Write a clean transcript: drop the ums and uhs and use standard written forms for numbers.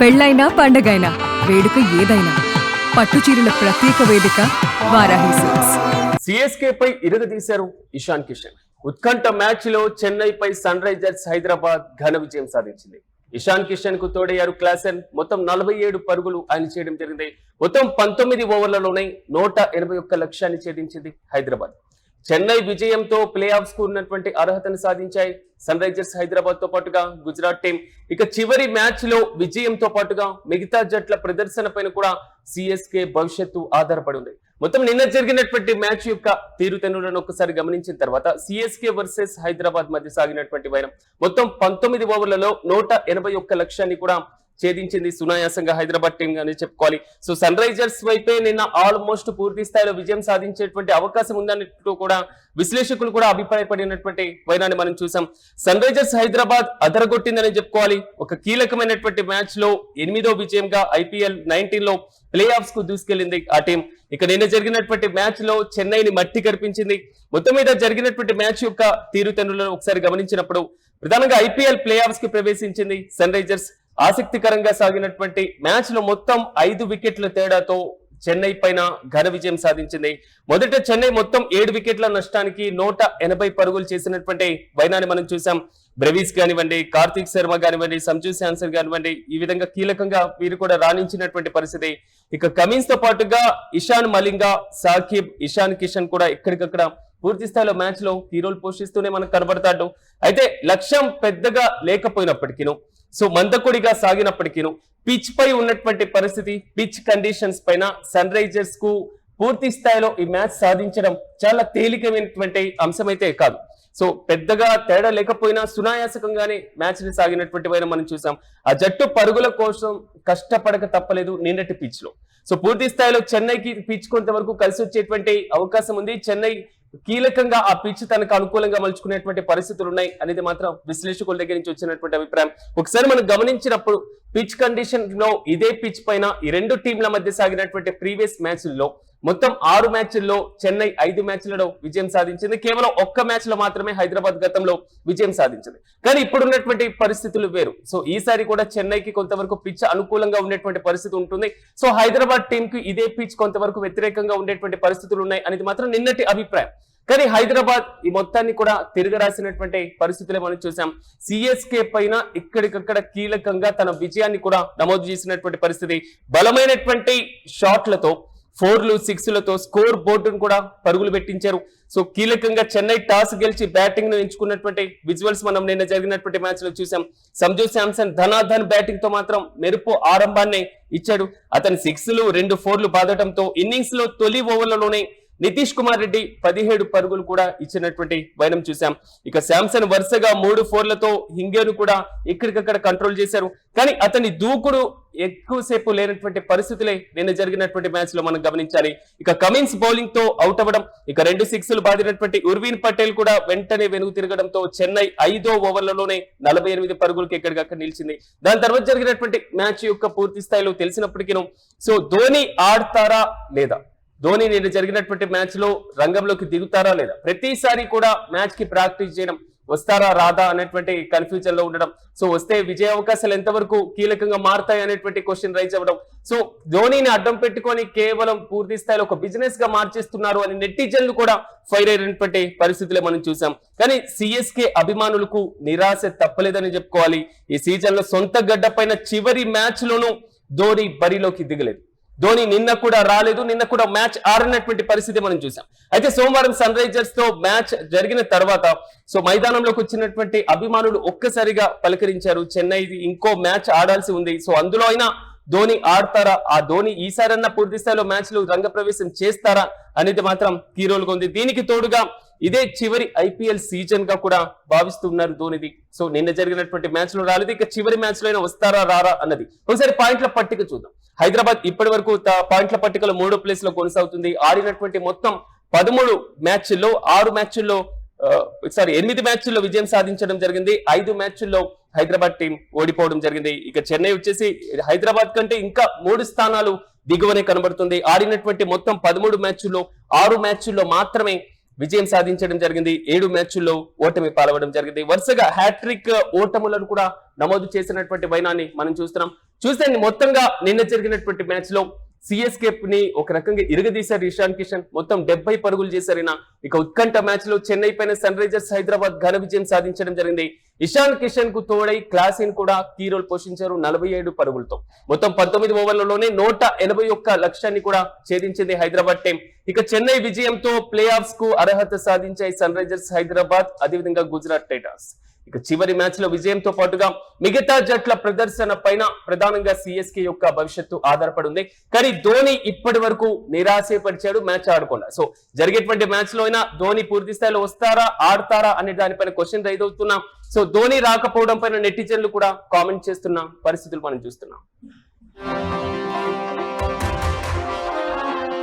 పెళ్ళైనా పండగైనా వేడుక ఏదైనా పట్టుచీరల ప్రత్యేక వేదిక వారాహి సిల్క్స్. సిఎస్కే పై ఇరగదీశారు ఇషాన్ కిషన్. ఉత్కంఠ మ్యాచ్ లో చెన్నై పై సన్ రైజర్స్ హైదరాబాద్ ఘన విజయం సాధించింది. ఇషాన్ కిషన్ కు తోడయ్యారు క్లాసెన్. మొత్తం 47 పరుగులు ఆయన చేయడం జరిగింది. మొత్తం 19 ఓవర్లలోనే 181 లక్ష్యాన్ని ఛేదించింది హైదరాబాద్. చెన్నై విజయంతో ప్లే ఆఫ్స్ కు ఉన్నటువంటి అర్హతను సాధించాయి సన్ రైజర్స్ హైదరాబాద్ తో పాటుగా గుజరాత్ టీం. ఇక చివరి మ్యాచ్ లో విజయంతో పాటుగా మిగతా జట్ల ప్రదర్శన పైన కూడా సిఎస్కే భవిష్యత్తు ఆధారపడి ఉంది. మొత్తం నిన్న జరిగినటువంటి మ్యాచ్ యొక్క తీరుతెన్నులను ఒకసారి గమనించిన తర్వాత సిఎస్కే వర్సెస్ హైదరాబాద్ మధ్య సాగినటువంటి వైరం మొత్తం 19 ఓవర్లలో 181 లక్ష్యాన్ని కూడా ఛేదించింది సునాయాసంగా హైదరాబాద్ టీం అని చెప్పుకోవాలి. సో సన్ రైజర్స్ వైపే నిన్న ఆల్మోస్ట్ పూర్తి స్థాయిలో విజయం సాధించేటువంటి అవకాశం ఉందన్నట్టు కూడా విశ్లేషకులు కూడా అభిప్రాయపడినటువంటి వైరాన్ని మనం చూసాం. సన్ రైజర్స్ హైదరాబాద్ అదరగొట్టిందని చెప్పుకోవాలి. ఒక కీలకమైనటువంటి మ్యాచ్ లో 8వ విజయంగా IPL 19 లో ప్లే ఆఫ్స్ కు దూసుకెళ్లింది ఆ టీం. ఇక నిన్న జరిగినటువంటి మ్యాచ్ లో చెన్నైని మట్టి కనిపించింది. మొత్తం మీద జరిగినటువంటి మ్యాచ్ యొక్క తీరుతెన్నులను ఒకసారి గమనించినప్పుడు ప్రధానంగా IPL ప్లే ఆఫ్స్ కి ప్రవేశించింది సన్ రైజర్స్. ఆసక్తికరంగా సాగినటువంటి మ్యాచ్ లో మొత్తం 5 వికెట్ల తేడాతో చెన్నై పైన ఘన విజయం సాధించింది. మొదట చెన్నై మొత్తం 7 వికెట్ల నష్టానికి 180 పరుగులు చేసినటువంటి వైనాన్ని మనం చూసాం. బ్రెవిస్ కానివ్వండి, కార్తిక్ శర్మ కానివ్వండి, సంజు శాంసన్ కానివ్వండి, ఈ విధంగా కీలకంగా వీరు కూడా రాణించినటువంటి పరిస్థితి. ఇక కమిన్స్ తో పాటుగా ఇషాన్ మలింగా, సాకిబ్, ఇషాన్ కిషన్ కూడా ఎక్కడికక్కడ పూర్తి స్థాయిలో మ్యాచ్ లో కీ రోల్ పోషిస్తూనే మనకు కనబడతాడు. అయితే లక్ష్యం పెద్దగా లేకపోయినప్పటికీ, సో మందకొడిగా సాగినప్పటికీ పిచ్ పై ఉన్నటువంటి పరిస్థితి, పిచ్ కండిషన్స్ పైన సన్ రైజర్స్ కు పూర్తి స్థాయిలో ఈ మ్యాచ్ సాధించడం చాలా తేలికమైనటువంటి అంశం అయితే కాదు. సో పెద్దగా తేడా లేకపోయినా సునాయాసకంగానే మ్యాచ్ ని సాగినటువంటి వైన మనం చూసాం. ఆ జట్టు పరుగుల కోసం కష్టపడక తప్పలేదు నిన్నటి పిచ్ లో. సో పూర్తి స్థాయిలో చెన్నైకి పిచ్ కొంతవరకు కలిసి వచ్చేటువంటి అవకాశం ఉంది. చెన్నై కీలకంగా ఆ పిచ్ తనకు అనుకూలంగా మలుచుకునేటువంటి పరిస్థితులు ఉన్నాయి అనేది మాత్రం విశ్లేషకుల దగ్గర నుంచి వచ్చినటువంటి అభిప్రాయం. ఒకసారి మనం గమనించినప్పుడు పిచ్ కండిషన్ లో ఇదే పిచ్ పైన ఈ రెండు టీంల మధ్య సాగినటువంటి ప్రీవియస్ మ్యాచ్ల్లో మొత్తం 6 మ్యాచ్ల్లో చెన్నై 5 మ్యాచ్లలో విజయం సాధించింది. కేవలం ఒక్క మ్యాచ్ లో మాత్రమే హైదరాబాద్ గతంలో విజయం సాధించింది. కానీ ఇప్పుడున్నటువంటి పరిస్థితులు వేరు. సో ఈసారి కూడా చెన్నైకి కొంతవరకు పిచ్ అనుకూలంగా ఉండేటువంటి పరిస్థితి ఉంటుంది. సో హైదరాబాద్ టీం కి ఇదే పిచ్ కొంతవరకు వ్యతిరేకంగా ఉండేటువంటి పరిస్థితులు ఉన్నాయి అనేది మాత్రం నిన్నటి అభిప్రాయం. కానీ హైదరాబాద్ ఈ మొత్తాన్ని కూడా తిరగరాసినటువంటి పరిస్థితులే మనం చూసాం. సిఎస్కే పైన ఇక్కడికక్కడ కీలకంగా తన విజయాన్ని కూడా నమోదు చేసినటువంటి పరిస్థితి. బలమైనటువంటి షాట్లతో 4లు 6లతో స్కోర్ బోర్డును కూడా పరుగులు పెట్టించారు. సో కీలకంగా చెన్నై టాస్ గెలిచి బ్యాటింగ్ ను ఎంచుకున్నటువంటి విజువల్స్ మనం నిన్న జరిగినటువంటి మ్యాచ్ లో చూసాం. సంజు శాంసన్ ధనాధన్ బ్యాటింగ్ తో మాత్రం మెరుపు ఆరంభాన్ని ఇచ్చాడు. అతని 6లు 2 4లు బాదటంతో ఇన్నింగ్స్ లో తొలి ఓవర్లలోనే నితీష్ కుమార్ రెడ్డి 17 పరుగులు కూడా ఇచ్చినటువంటి వైనం చూసాం. ఇక శాంసన్ వరుసగా 3 4లతో హింగేను కూడా ఎక్కడికక్కడ కంట్రోల్ చేశారు. కానీ అతని దూకుడు ఎక్కువసేపు లేనటువంటి పరిస్థితులే నిన్న జరిగినటువంటి మ్యాచ్ లో మనం గమనించాలి. ఇక కమిన్స్ బౌలింగ్ తో అవుట్ అవ్వడం, ఇక 2 6లు బాదినటువంటి ఉర్వీన్ పటేల్ కూడా వెంటనే వెనుగు తిరగడంతో చెన్నై 5వ ఓవర్లలోనే 48 పరుగులకు ఎక్కడికక్కడ నిలిచింది. దాని తర్వాత జరిగినటువంటి మ్యాచ్ యొక్క పూర్తి స్థాయిలో తెలిసినప్పటికీ సో ధోని ఆడతారా లేదా, ధోని నిన్న జరిగినటువంటి మ్యాచ్ లో రంగంలోకి దిగుతారా లేదా, ప్రతిసారి కూడా మ్యాచ్ కి ప్రాక్టీస్ చేయడం, వస్తారా రాదా అనేటువంటి కన్ఫ్యూజన్ లో ఉండడం, సో వస్తే విజయ అవకాశాలు ఎంతవరకు కీలకంగా మారుతాయి అనేటువంటి క్వశ్చన్ రైజ్ అవ్వడం. సో ధోనిని అడ్డం పెట్టుకొని కేవలం పూర్తి స్థాయిలో ఒక బిజినెస్ గా మార్చేస్తున్నారు అని నెటిజన్లు కూడా ఫైర్ అయినటువంటి పరిస్థితులే మనం చూసాం. కానీ సిఎస్కే అభిమానులకు నిరాశ తప్పలేదని చెప్పుకోవాలి. ఈ సీజన్ లో సొంత గడ్డ పైన చివరి మ్యాచ్ లోనూ ధోని బరిలోకి దిగలేదు. ధోని నిన్న కూడా రాలేదు. నిన్న కూడా మ్యాచ్ ఆడినటువంటి పరిస్థితి మనం చూసాం. అయితే సోమవారం సన్ రైజర్స్ తో మ్యాచ్ జరిగిన తర్వాత సో మైదానంలోకి వచ్చినటువంటి అభిమానులు ఒక్కసారిగా పలకరించారు. చెన్నై ఇంకో మ్యాచ్ ఆడాల్సి ఉంది, సో అందులో అయినా ధోని ఆడతారా, ఆ ధోని ఈసారన్నా పూర్తి స్థాయిలో మ్యాచ్ లో రంగప్రవేశం చేస్తారా అనేది మాత్రం కీ రోల్ గా ఉంది. దీనికి తోడుగా ఇదే చివరి IPL సీజన్ గా కూడా భావిస్తున్నారు ధోనిది. సో నిన్న జరిగినటువంటి మ్యాచ్ లో రాలేదు, ఇక చివరి మ్యాచ్ లో అయినా వస్తారా రారా అన్నది. ఒకసారి పాయింట్ల పట్టిక చూద్దాం. హైదరాబాద్ ఇప్పటి వరకు పాయింట్ల పట్టికలో 3వ ప్లేస్ లో కొనసాగుతుంది. ఆడినటువంటి మొత్తం 13 మ్యాచ్ల్లో 8 మ్యాచ్ల్లో విజయం సాధించడం జరిగింది. 5 మ్యాచ్ల్లో హైదరాబాద్ టీం ఓడిపోవడం జరిగింది. ఇక చెన్నై వచ్చేసి హైదరాబాద్ కంటే ఇంకా 3 స్థానాలు దిగువనే కనబడుతుంది. ఆడినటువంటి మొత్తం 13 మ్యాచ్ల్లో 6 మ్యాచ్ల్లో మాత్రమే విజయం సాధించడం జరిగింది. 7 మ్యాచ్ల్లో ఓటమి పాల్గొనడం జరిగింది. వరుసగా హ్యాట్రిక్ ఓటములను కూడా నమోదు చేసినటువంటి వైనాన్ని మనం చూస్తే మొత్తంగా నిన్న జరిగినటువంటి మ్యాచ్ లో సిఎస్కే ని ఒక రకంగా ఇరగదీశారు ఇషాన్ కిషన్. మొత్తం 70 పరుగులు చేశారు. ఇక ఉత్కంఠ మ్యాచ్ లో చెన్నై పైన సన్ రైజర్స్ హైదరాబాద్ ఘన విజయం సాధించడం జరిగింది. ఇషాన్ కిషన్ కు తోడై క్లాసిన్ కూడా కీ రోల్ పోషించారు 47 పరుగులతో. మొత్తం 19 ఓవర్లలోనే 181 లక్ష్యాన్ని కూడా ఛేదించింది హైదరాబాద్ టీం. ఇక చెన్నై విజయంతో ప్లే ఆఫ్స్ కు అర్హత సాధించాయి సన్ రైజర్స్ హైదరాబాద్, అదేవిధంగా గుజరాత్ టైటాన్స్. ఇక చివరి మ్యాచ్ లో విజయంతో పాటుగా మిగతా జట్ల ప్రదర్శన పైన ప్రధానంగా సిఎస్కే యొక్క భవిష్యత్తు ఆధారపడి ఉంది. కానీ ధోని ఇప్పటి వరకు నిరాశపరిచాడు మ్యాచ్ ఆడకుండా. సో జరిగేటువంటి మ్యాచ్ లో అయినా ధోని పూర్తి స్థాయిలో వస్తారా ఆడతారా అనే దానిపైన క్వశ్చన్ రైజ్ అవుతున్నాం. సో ధోని రాకపోవడం పైన నెటిజన్లు కూడా కామెంట్ చేస్తున్న పరిస్థితులు మనం చూస్తున్నాం.